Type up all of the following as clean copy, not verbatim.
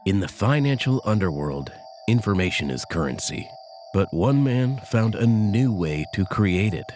In the financial underworld, information is currency. But one man found a new way to create it.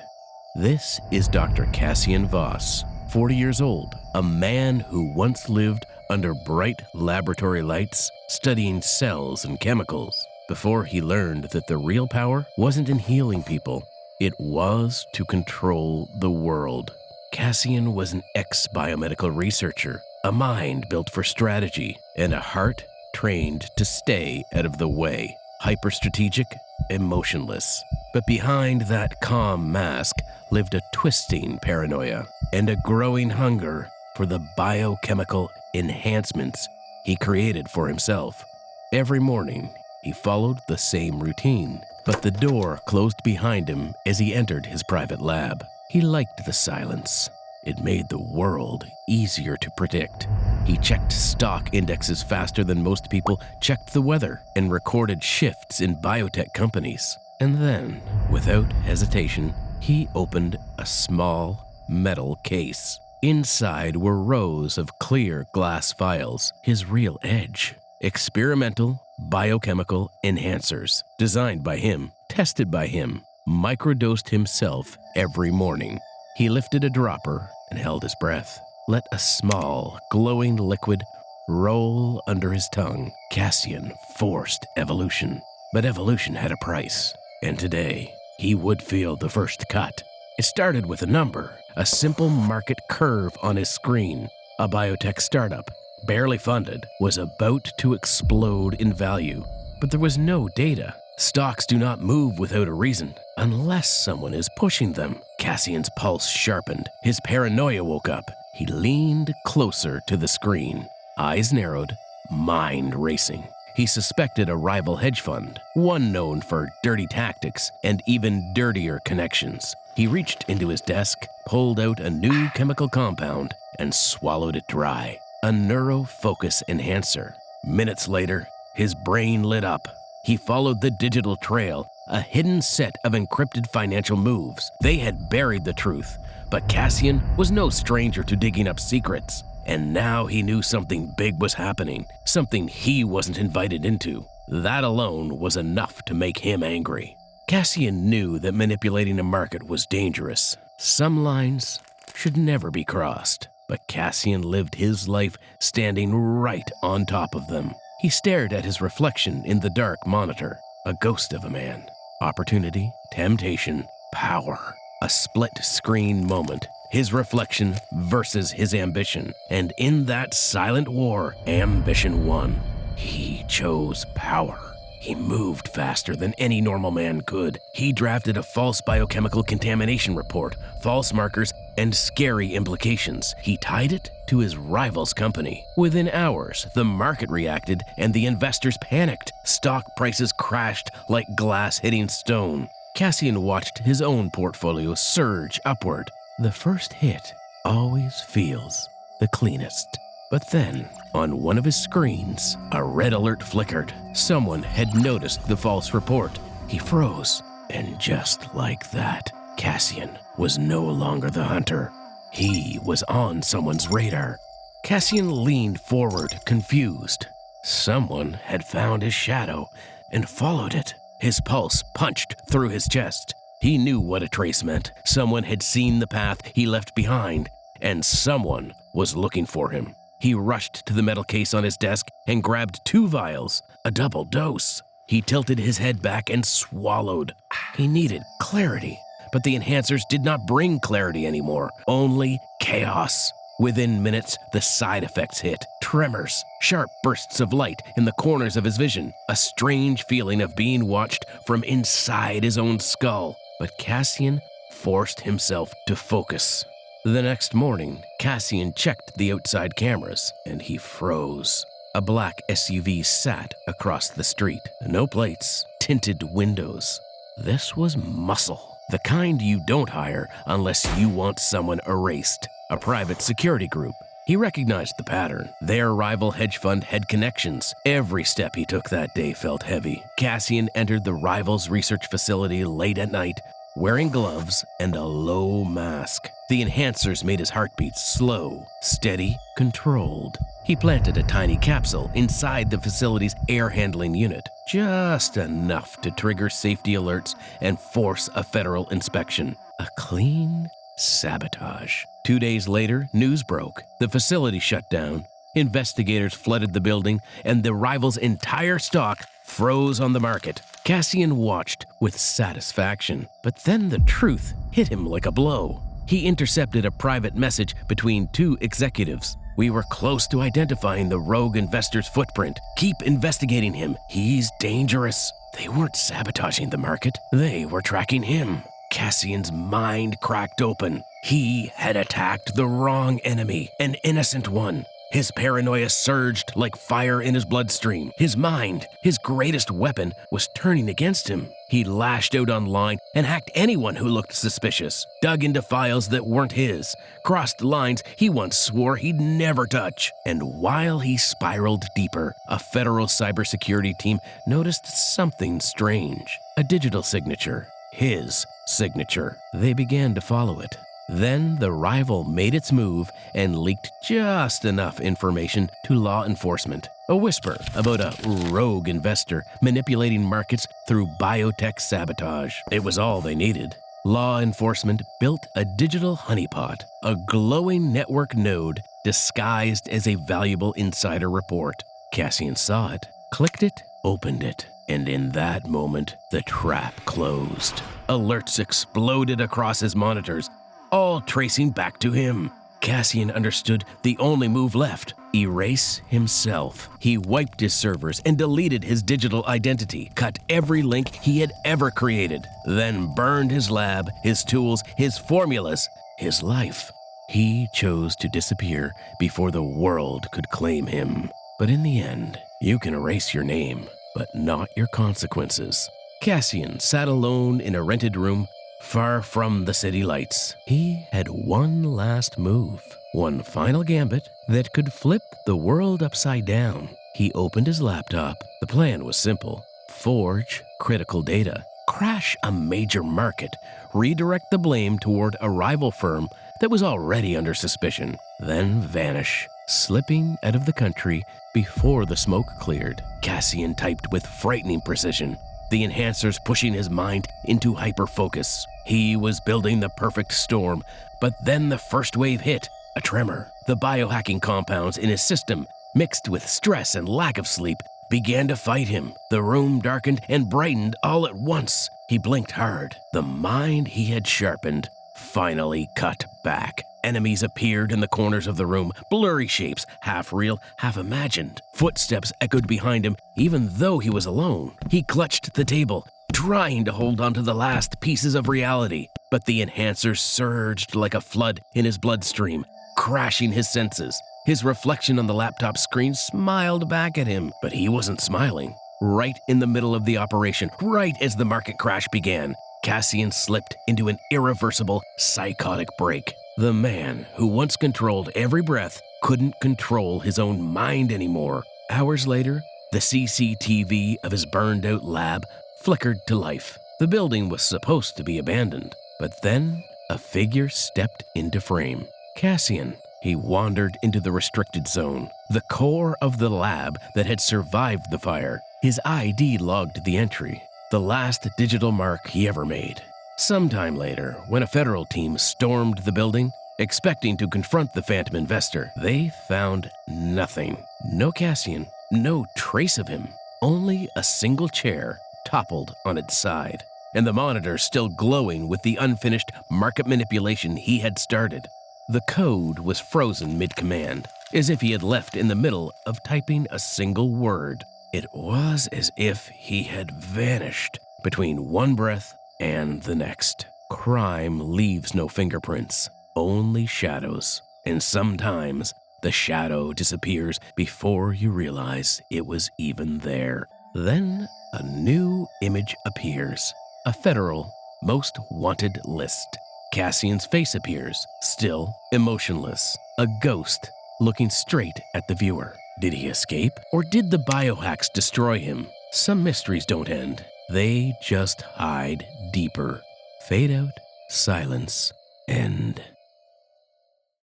This is Dr. Cassian Voss, 40 years old, a man who once lived under bright laboratory lights, studying cells and chemicals, before he learned that the real power wasn't in healing people, it was to control the world. Cassian was an ex-biomedical researcher, a mind built for strategy, and a heart trained to stay out of the way. Hyper-strategic, emotionless. But behind that calm mask lived a twisting paranoia and a growing hunger for the biochemical enhancements he created for himself. Every morning, he followed the same routine, but the door closed behind him as he entered his private lab. He liked the silence. It made the world easier to predict. He checked stock indexes faster than most people checked the weather and recorded shifts in biotech companies. And then, without hesitation, he opened a small metal case. Inside were rows of clear glass vials, his real edge. Experimental biochemical enhancers, designed by him, tested by him, microdosed himself every morning. He lifted a dropper and held his breath. Let a small, glowing liquid roll under his tongue. Cassian forced evolution, but evolution had a price, and today he would feel the first cut. It started with a number, a simple market curve on his screen. A biotech startup, barely funded, was about to explode in value, but there was no data. Stocks do not move without a reason, unless someone is pushing them. Cassian's pulse sharpened. His paranoia woke up. He leaned closer to the screen. Eyes narrowed, mind racing. He suspected a rival hedge fund, one known for dirty tactics and even dirtier connections. He reached into his desk, pulled out a new chemical compound, and swallowed it dry. A neurofocus enhancer. Minutes later, his brain lit up. He followed the digital trail, a hidden set of encrypted financial moves. They had buried the truth, but Cassian was no stranger to digging up secrets. And now he knew something big was happening, something he wasn't invited into. That alone was enough to make him angry. Cassian knew that manipulating a market was dangerous. Some lines should never be crossed, but Cassian lived his life standing right on top of them. He stared at his reflection in the dark monitor, a ghost of a man. Opportunity, temptation, power. A split-screen moment, his reflection versus his ambition. And in that silent war, ambition won. He chose power. He moved faster than any normal man could. He drafted a false biochemical contamination report, false markers, and scary implications. He tied it to his rival's company. Within hours, the market reacted and the investors panicked. Stock prices crashed like glass hitting stone. Cassian watched his own portfolio surge upward. The first hit always feels the cleanest. But then, on one of his screens, a red alert flickered. Someone had noticed the false report. He froze, and just like that, Cassian was no longer the hunter. He was on someone's radar. Cassian leaned forward, confused. Someone had found his shadow and followed it. His pulse punched through his chest. He knew what a trace meant. Someone had seen the path he left behind, and someone was looking for him. He rushed to the metal case on his desk and grabbed 2 vials, a double dose. He tilted his head back and swallowed. He needed clarity, but the enhancers did not bring clarity anymore, only chaos. Within minutes, the side effects hit. Tremors, sharp bursts of light in the corners of his vision, a strange feeling of being watched from inside his own skull. But Cassian forced himself to focus. The next morning, Cassian checked the outside cameras, and he froze. A black SUV sat across the street. No plates, tinted windows. This was muscle, the kind you don't hire unless you want someone erased. A private security group. He recognized the pattern. Their rival hedge fund had connections. Every step he took that day felt heavy. Cassian entered the rival's research facility late at night, wearing gloves and a low mask. The enhancers made his heartbeat slow, steady, controlled. He planted a tiny capsule inside the facility's air handling unit, just enough to trigger safety alerts and force a federal inspection. A clean sabotage. 2 days later, news broke. The facility shut down. Investigators flooded the building, and the rival's entire stock froze on the market. Cassian watched with satisfaction, but then the truth hit him like a blow. He intercepted a private message between two executives. "We were close to identifying the rogue investor's footprint. Keep investigating him. He's dangerous." They weren't sabotaging the market. They were tracking him. Cassian's mind cracked open. He had attacked the wrong enemy, an innocent one. His paranoia surged like fire in his bloodstream. His mind, his greatest weapon, was turning against him. He lashed out online and hacked anyone who looked suspicious, dug into files that weren't his, crossed lines he once swore he'd never touch. And while he spiraled deeper, a federal cybersecurity team noticed something strange. A digital signature. His signature. They began to follow it. Then the rival made its move and leaked just enough information to law enforcement. A whisper about a rogue investor manipulating markets through biotech sabotage. It was all they needed. Law enforcement built a digital honeypot, a glowing network node disguised as a valuable insider report. Cassian saw it, clicked it, opened it. And in that moment, the trap closed. Alerts exploded across his monitors, all tracing back to him. Cassian understood the only move left: erase himself. He wiped his servers and deleted his digital identity, cut every link he had ever created, then burned his lab, his tools, his formulas, his life. He chose to disappear before the world could claim him. But in the end, you can erase your name, but not your consequences. Cassian sat alone in a rented room, far from the city lights. He had one last move, one final gambit that could flip the world upside down. He opened his laptop. The plan was simple: forge critical data, crash a major market, redirect the blame toward a rival firm that was already under suspicion, then vanish, slipping out of the country before the smoke cleared. Cassian typed with frightening precision, the enhancers pushing his mind into hyperfocus. He was building the perfect storm, but then the first wave hit, a tremor. The biohacking compounds in his system, mixed with stress and lack of sleep, began to fight him. The room darkened and brightened all at once. He blinked hard. The mind he had sharpened finally cut back. Enemies appeared in the corners of the room, blurry shapes, half real, half imagined. Footsteps echoed behind him, even though he was alone. He clutched the table, trying to hold on to the last pieces of reality. But the enhancers surged like a flood in his bloodstream, crashing his senses. His reflection on the laptop screen smiled back at him, but he wasn't smiling. Right in the middle of the operation, right as the market crash began, Cassian slipped into an irreversible, psychotic break. The man who once controlled every breath couldn't control his own mind anymore. Hours later, the CCTV of his burned-out lab flickered to life. The building was supposed to be abandoned, but then a figure stepped into frame. Cassian. He wandered into the restricted zone, the core of the lab that had survived the fire. His ID logged the entry, the last digital mark he ever made. Sometime later, when a federal team stormed the building, expecting to confront the phantom investor, they found nothing. No Cassian, no trace of him, only a single chair toppled on its side, and the monitor still glowing with the unfinished market manipulation he had started. The code was frozen mid-command, as if he had left in the middle of typing a single word. It was as if he had vanished between one breath and the next. Crime leaves no fingerprints, only shadows. And sometimes the shadow disappears before you realize it was even there. Then a new image appears, a federal most wanted list. Cassian's face appears, still emotionless, a ghost looking straight at the viewer. Did he escape, or did the biohacks destroy him? Some mysteries don't end. They just hide deeper. Fade out, silence, end.